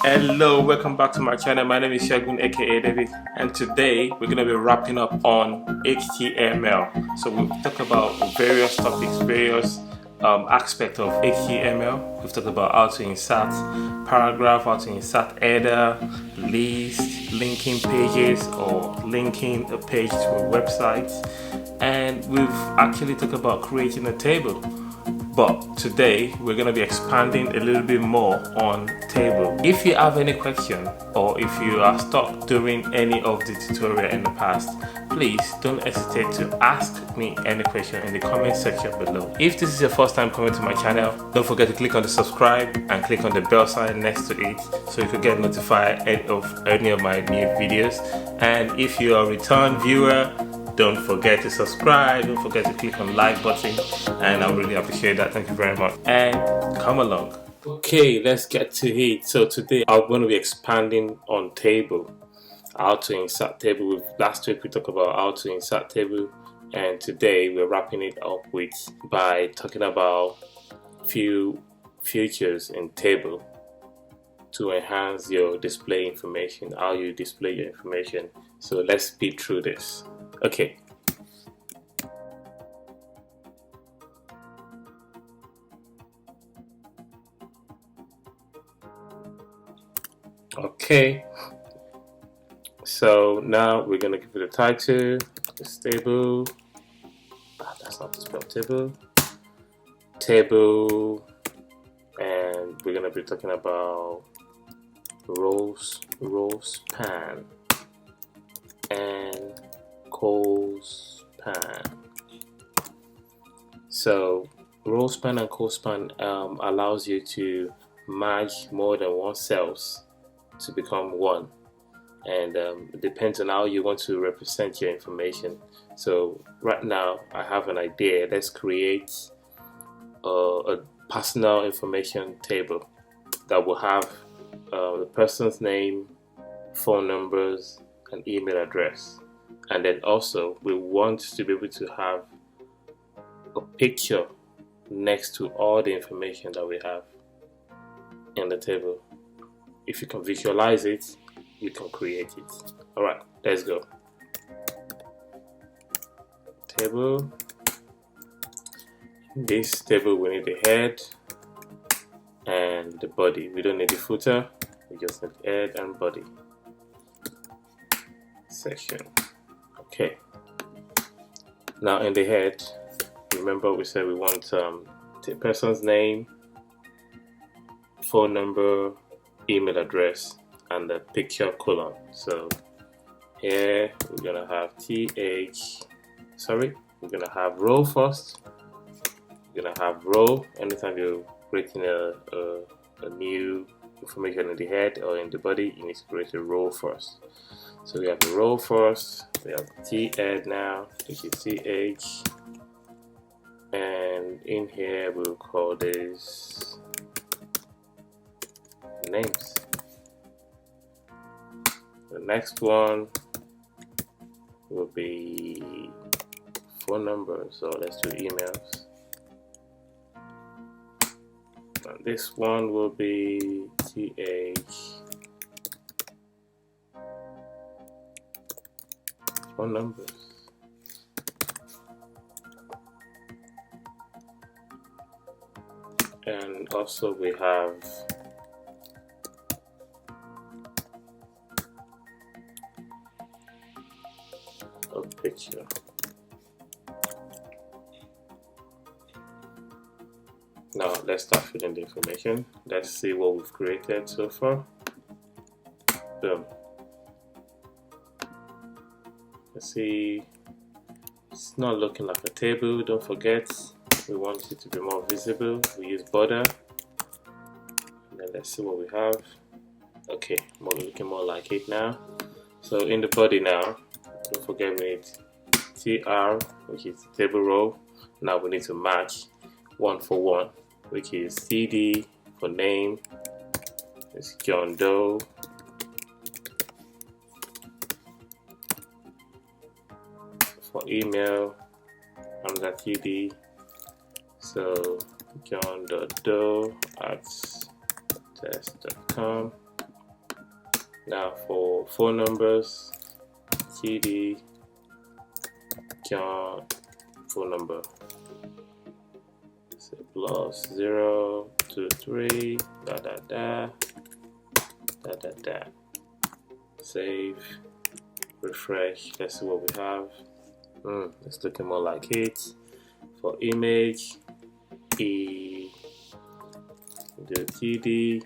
Hello, welcome back to my channel. My name is Shagun aka David, and today we're going to be wrapping up on HTML. So we'll talk about various topics, various aspects of HTML. We've talked about how to insert paragraph, how to insert header, list, linking pages, or linking a page to a website, and we've actually talked about creating a table. But today we're going to be expanding a little bit more on table. If you have any question or if you are stuck during any of the tutorial in the past, please don't hesitate to ask me any question in the comment section below. If this is your first time coming to my channel, don't forget to click on the subscribe and click on the bell sign next to it so you can get notified of any of my new videos. And if you are a return viewer, don't forget to subscribe, don't forget to click on like button, and I really appreciate that. Thank you very much, and come along. Okay, let's get to it. So today I'm going to be expanding on table, how to insert table. Last week we talked about how to insert table, and today we're wrapping it up by talking about few features in table to enhance your display information, how you display your information. So let's speed through this. Okay. Okay. So now we're gonna give it a title. This table. That's not the spell table. Table, and we're gonna be talking about Rowspan and Colspan. So Rowspan and Colspan allows you to merge more than one cells to become one, and it depends on how you want to represent your information. So right now I have an idea. Let's create a personal information table that will have the person's name, phone numbers, and email address. And then also we want to be able to have a picture next to all the information that we have in the table. If you can visualize it, you can create it. Alright, let's go. Table. In this table we need the head and the body. We don't need the footer, we just need the head and body. Section. Okay. Now in the head, remember we said we want the person's name, phone number, email address, and the picture column. So here we're gonna have we're gonna have row first. We're gonna have row. Anytime you're creating a new information in the head or in the body, you need to create a row first. So we have the row first, we have head now, which is th, and in here we'll call this names. The next one will be phone numbers, so let's do emails. And this one will be th, phone numbers. And also we have a picture. Now let's start filling the information. Let's see what we've created so far. Boom. Let's see, it's not looking like a table. Don't forget, we want it to be more visible. We use border. And then let's see what we have. Okay, looking more like it now. So in the body now, don't forget we need tr, which is table row. Now we need to match one for one, which is cd for name. It's John Doe. For email, I'm the TD. So john.doe@test.com. Now for phone numbers, TD John phone number. So plus 0 2 3 da da da da da da. Save, refresh. Let's see what we have. It's looking more like it. For image, do TD.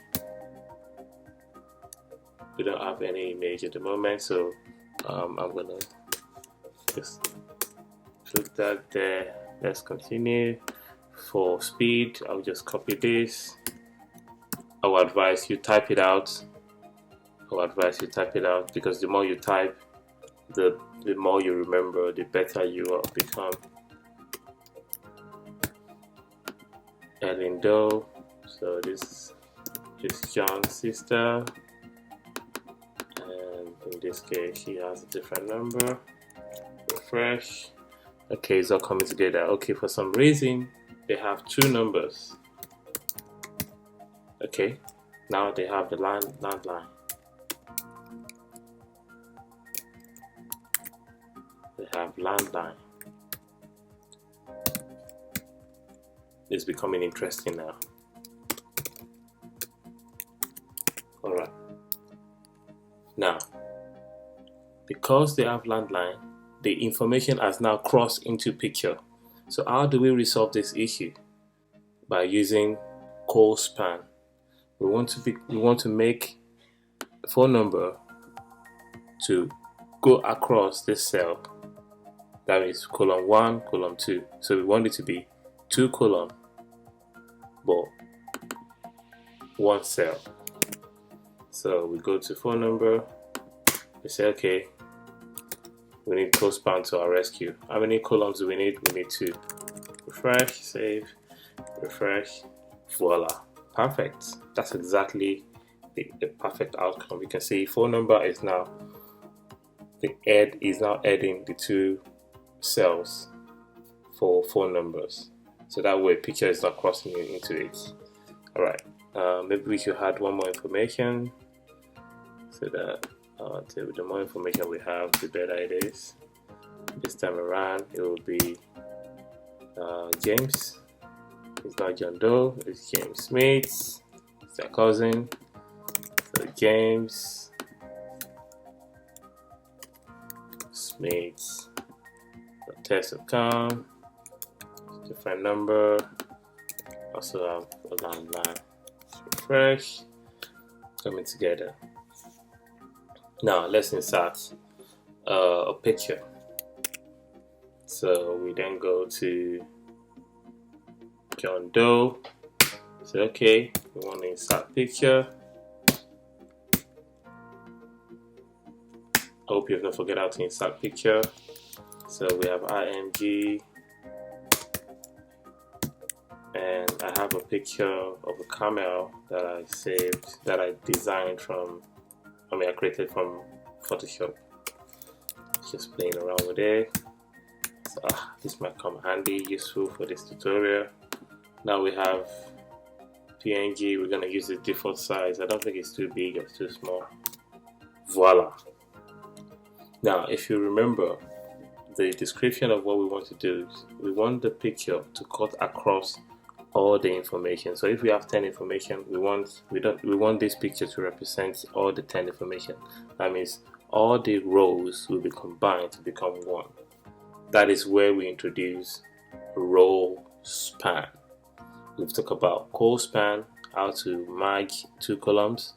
We don't have any image at the moment, so I'm gonna just put that there. Let's continue. For speed, I'll just copy this. I would advise you type it out. Because the more you type, the more you remember, the better you will become. Ellen Doe. So this is John's sister, and in this case, she has a different number. Refresh. Okay, it's all coming together. Okay, for some reason, they have two numbers. Okay, now they have the landline. They have landline. It's becoming interesting now. Alright. Now, because they have landline, the information has now crossed into picture. So how do we resolve this issue? By using Colspan. We want to make the phone number to go across this cell. That is column 1, column 2. So we want it to be 2 column, but 1 cell. So we go to phone number. We say, okay, we need Colspan to our rescue. How many columns do we need? We need 2. Refresh, save, refresh, voila. Perfect. That's exactly the perfect outcome. You can see phone number is now, the add is now adding the 2 cells for phone numbers. So that way picture is not crossing into it. Alright, maybe we should add one more information so that the more information we have, the better it is. This time around it will be James. It's not John Doe, it's James Smith. It's their cousin. So James Smith. Test.com. Different number. Also have a landline. Refresh. Coming together. Now let's insert a picture. So we then go to John Doe. So okay, we want to insert picture. I hope you have not forget how to insert picture. So we have IMG, and I have a picture of a camel that I saved, that I designed from, I created from Photoshop. Just playing around with it. So this might come handy, useful for this tutorial. Now we have PNG. We're gonna use the default size. I don't think it's too big or too small. Voila. Now, if you remember, the description of what we want to do is we want the picture to cut across all the information. So if we have 10 information, we want this picture to represent all the 10 information. That means all the rows will be combined to become one. That is where we introduce Rowspan. We've talked about Colspan, how to merge 2 columns.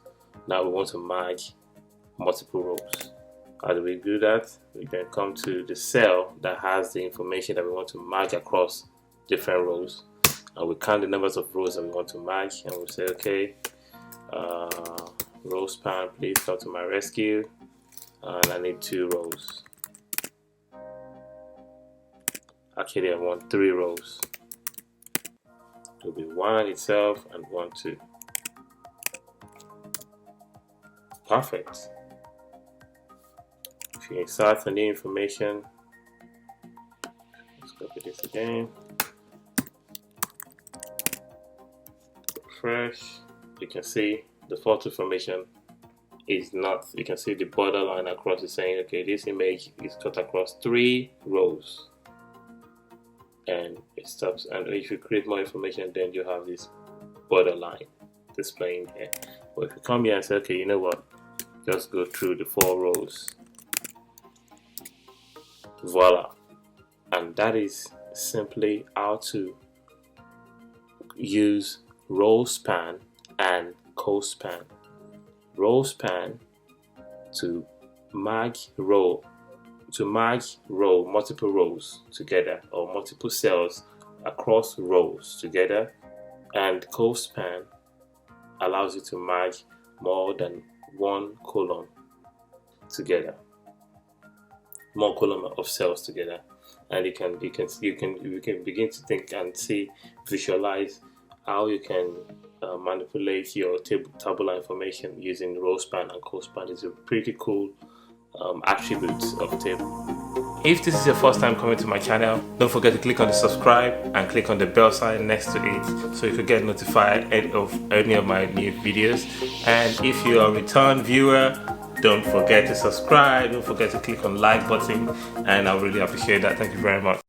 Now we want to merge multiple rows. How do we do that? We then come to the cell that has the information that we want to merge across different rows, and we count the numbers of rows that we want to merge, and we say, okay, Rowspan, please come to my rescue, and I need 2 rows. Actually, I want 3 rows. It will be 1 itself and 1, 2. Perfect. If you insert any information, let's copy this again. Refresh. You can see the photo information is not, you can see the borderline across is saying, okay, this image is cut across 3 rows, and it stops. And if you create more information, then you have this borderline displaying here. But if you come here and say, okay, you know what, just go through the 4 rows, voila. And that is simply how to use Rowspan and Colspan. Rowspan to merge multiple rows together, or multiple cells across rows together, and Colspan allows you to merge more than one column together, more column of cells together, and you can begin to think and see, visualize how you can manipulate your tabular information using Rowspan and Colspan. Is a pretty cool attributes of table. If this is your first time coming to my channel, don't forget to click on the subscribe and click on the bell sign next to it so you can get notified of any of my new videos. And if you're a return viewer, don't forget to subscribe, don't forget to click on like button, and I really appreciate that. Thank you very much.